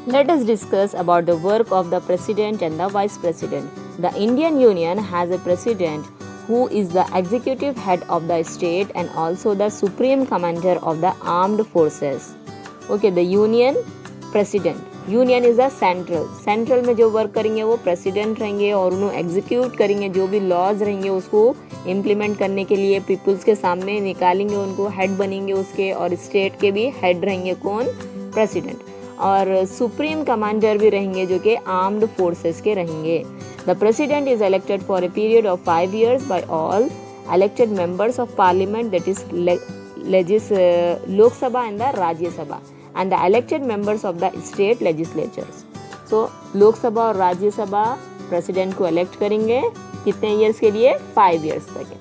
Let us discuss about the work of the President and the Vice President. The Indian Union has a President who is the executive head of the state and also the supreme commander of the armed forces. Okay, the Union President. Union is the central. Central में जो work करेंगे वो president रहेंगे और उन्हें execute करेंगे. जो भी लॉज रहेंगे उसको इम्प्लीमेंट करने के लिए पीपल्स के सामने निकालेंगे, उनको हेड बनेंगे उसके. और स्टेट के भी हेड रहेंगे कौन? प्रेसिडेंट. और सुप्रीम कमांडर भी रहेंगे जो कि आर्म्ड फोर्सेस के रहेंगे. The president is elected for a period of 5 years by all elected members of parliament, that is Lok Sabha and the Rajya Sabha, and the elected members of the state legislatures. So लोक सभा और राज्य सभा president को elect करेंगे कितने years के लिए? 5 years तक.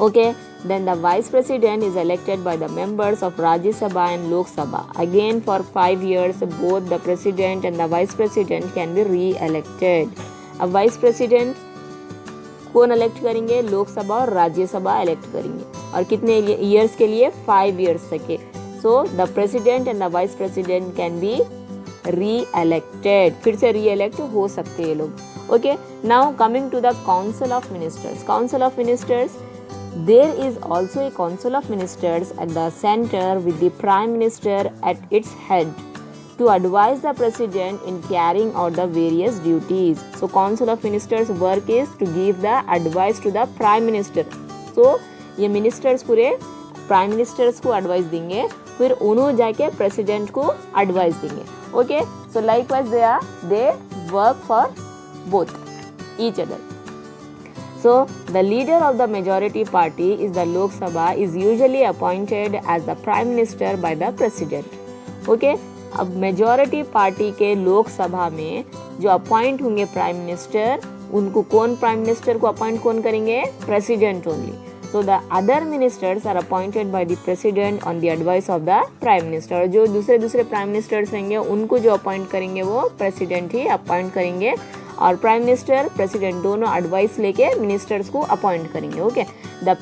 Okay, then the vice president is elected by the members of Rajya Sabha and Lok Sabha. Again for 5 years both the president and the vice president can be re-elected. अब vice president कौन elect करेंगे? लोक सभा और राज्य सभा elect करेंगे. और कितने ईयर्स के लिए? 5 years तक के. So the president and the vice president can be re-elected. फिर से री इलेक्ट हो सकते हैं लोग. Okay, now coming to the council of ministers. Council of ministers, there is also a council of ministers at the centre with the prime minister at its head to advise the president in carrying out the various duties. So council of ministers work is to give the advice to the prime minister. So ये ministers पूरे prime ministers को advice देंगे, फिर उन्होंने जाके president को advice देंगे. Okay, so likewise they work for both each other. So the leader of the majority party is the Lok Sabha is usually appointed as the prime minister by the president. Okay, अब majority party के लोकसभा में जो appoint होंगे prime minister, उनको कौन prime minister को appoint कौन करेंगे? President only. So the other ministers are appointed by the president on the advice of the prime minister. जो दूसरे प्राइम मिनिस्टर्स रहेंगे उनको जो अपॉइंट करेंगे वो प्रेसिडेंट ही अपॉइंट करेंगे. और प्राइम मिनिस्टर प्रेसिडेंट दोनों एडवाइस लेके मिनिस्टर्स को अपॉइंट करेंगे. Okay, the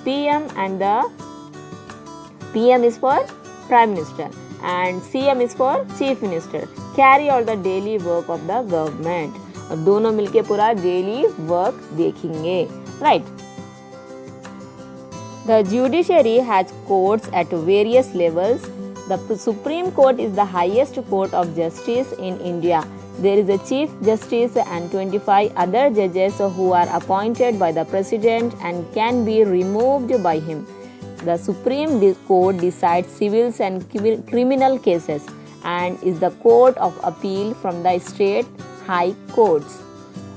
PM is for prime minister and CM is for Chief Minister, carry out the daily work of the government. और दोनों मिलके पूरा daily work देखेंगे. Right. The judiciary has courts at various levels. The Supreme Court is the highest court of justice in India. There is a Chief Justice and 25 other judges who are appointed by the President and can be removed by him. The Supreme Court decides civil and criminal cases and is the court of appeal from the state high courts.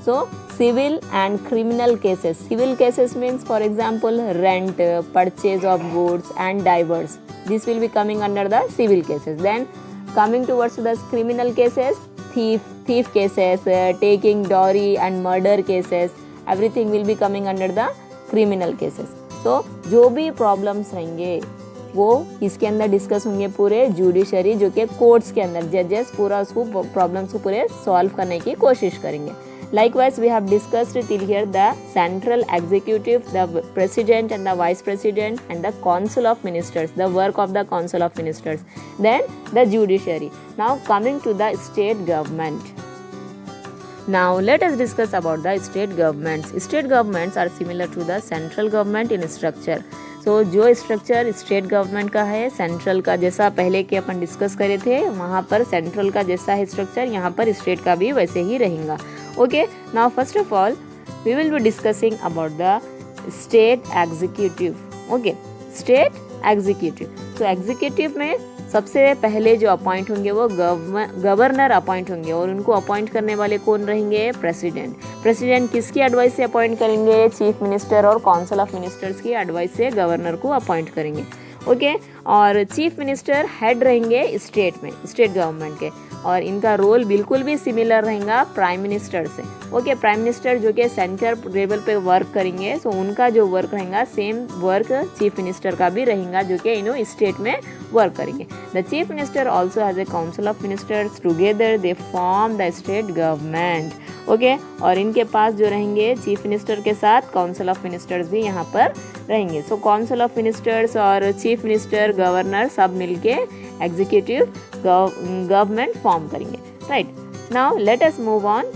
So, civil and criminal cases. Civil cases means, for example, rent, purchase of goods and divorce. This will be coming under the civil cases. Then, coming towards the criminal cases, thief cases, taking dowry and murder cases, everything will be coming under the criminal cases. तो जो भी problems रहेंगे वो इसके अंदर discuss होंगे पूरे judiciary जो कि कोर्ट्स के अंदर जजेस पूरा उसको प्रॉब्लम्स को पूरे सॉल्व करने की कोशिश करेंगे. Likewise, we have discussed till here the central executive, the president and the vice president and the council of ministers, the work of the council of ministers. Then the judiciary. Now coming to the state government. Now let us discuss about the state governments. State governments are similar to the central government in structure. So जो structure state government का है, central का जैसा पहले के अपन discuss करे थे वहाँ पर सेंट्रल का जैसा है स्ट्रक्चर, यहाँ पर स्टेट का भी वैसे ही रहेगा. Okay, now first of all we will be discussing about the state executive. Okay, state executive. तो एग्जीक्यूटिव में सबसे पहले जो अपॉइंट होंगे वो गवर्नर अपॉइंट होंगे और उनको अपॉइंट करने वाले कौन रहेंगे? प्रेसिडेंट. प्रेसिडेंट किसकी एडवाइस से अपॉइंट करेंगे? चीफ मिनिस्टर और काउंसिल ऑफ मिनिस्टर्स की एडवाइस से गवर्नर को अपॉइंट करेंगे. ओके, और चीफ मिनिस्टर हेड रहेंगे स्टेट में, स्टेट गवर्नमेंट के, और इनका रोल बिल्कुल भी सिमिलर रहेगा प्राइम मिनिस्टर से. ओके, प्राइम मिनिस्टर जो कि सेंटर लेवल पे वर्क करेंगे, सो उनका जो वर्क रहेगा सेम वर्क चीफ मिनिस्टर का भी रहेगा जो कि इन्हों स्टेट में वर्क करेंगे. The chief minister also has a council of ministers, together they form the state government. Okay. और इनके पास जो रहेंगे चीफ मिनिस्टर के साथ काउंसिल ऑफ मिनिस्टर्स भी यहाँ पर रहेंगे। सो काउंसिल ऑफ मिनिस्टर्स और चीफ मिनिस्टर, गवर्नर सब मिलके एग्जीक्यूटिव गवर्नमेंट फॉर्म करेंगे, right. Now let us move on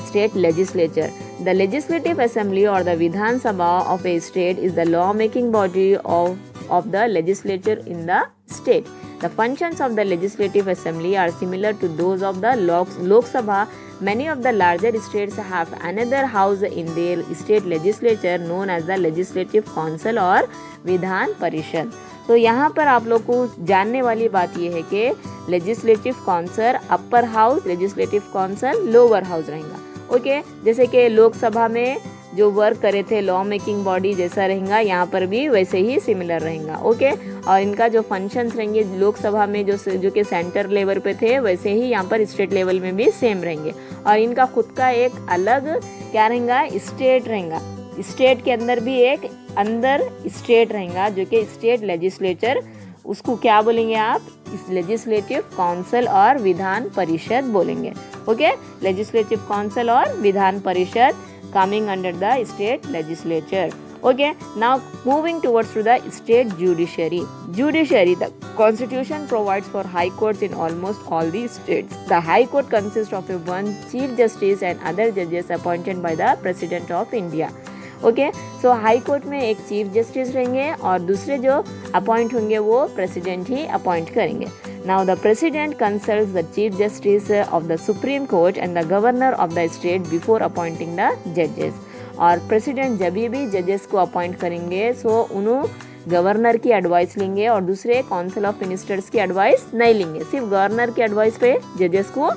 state legislature. The legislative assembly or the Vidhan Sabha of a state is the law-making body of the legislature in the state. The functions of the legislative assembly are similar to those of the Lok Sabha. Many of the larger states have another house in their state legislature known as the legislative council or Vidhan Parishad. तो यहाँ पर आप लोग को जानने वाली बात यह है कि legislative council upper house, legislative council lower house रहेगा, ओके। जैसे कि लोकसभा में जो वर्क करे थे लॉ मेकिंग बॉडी जैसा रहेगा, यहाँ पर भी वैसे ही सिमिलर रहेगा, ओके। और इनका जो फंक्शंस रहेंगे लोकसभा में जो कि सेंटर लेवल पे थे वैसे ही यहाँ पर स्टेट लेवल में भी सेम रहेंगे। और इनका खुद का एक अलग क्या रहेगा, स्टेट रहेगा। स्टेट के अंदर भी एक अंदर स्टेट रहेगा जो कि स्टेट लेजिस्लेचर, उसको क्या बोलेंगे आप, इस लेजिस्लेटिव काउंसिल और विधान परिषद बोलेंगे, ओके। लेजिस्लेटिव काउंसिल और Vidhan Parishad coming under the state legislature, okay. Now moving towards to the state judiciary. The constitution provides for high courts in almost all the states. The high court consists of one chief justice and other judges appointed by the president of India. Okay, so high court में एक chief justice रहेंगे और दूसरे जो appoint होंगे वो president ही appoint करेंगे. Now the president consults the chief justice of the supreme court and the governor of the state before appointing the जजेस. और प्रेसिडेंट जब भी जजेस को अपॉइंट करेंगे सो उन्होंने गवर्नर की एडवाइस लेंगे और दूसरे काउंसिल ऑफ मिनिस्टर्स की एडवाइस नहीं लेंगे. सिर्फ गवर्नर की एडवाइस पे जजेस को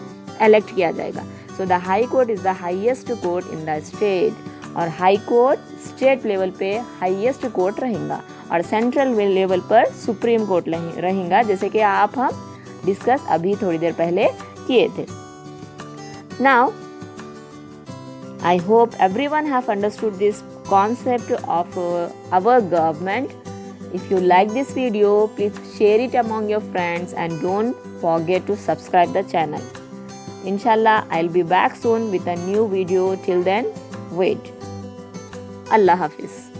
इलेक्ट किया जाएगा. So the high court is the highest court in the state. और हाई कोर्ट स्टेट लेवल पे हाईएस्ट कोर्ट रहेगा और सेंट्रल लेवल पर सुप्रीम कोर्ट रहेगा, जैसे कि हम डिस्कस अभी थोड़ी देर पहले किए थे. Now I hope everyone have understood this concept of our government. If you like this video, please share it among your friends and don't forget to subscribe the channel. Inshallah, I'll be back soon with a new video. Till then, wait. Allah Hafiz.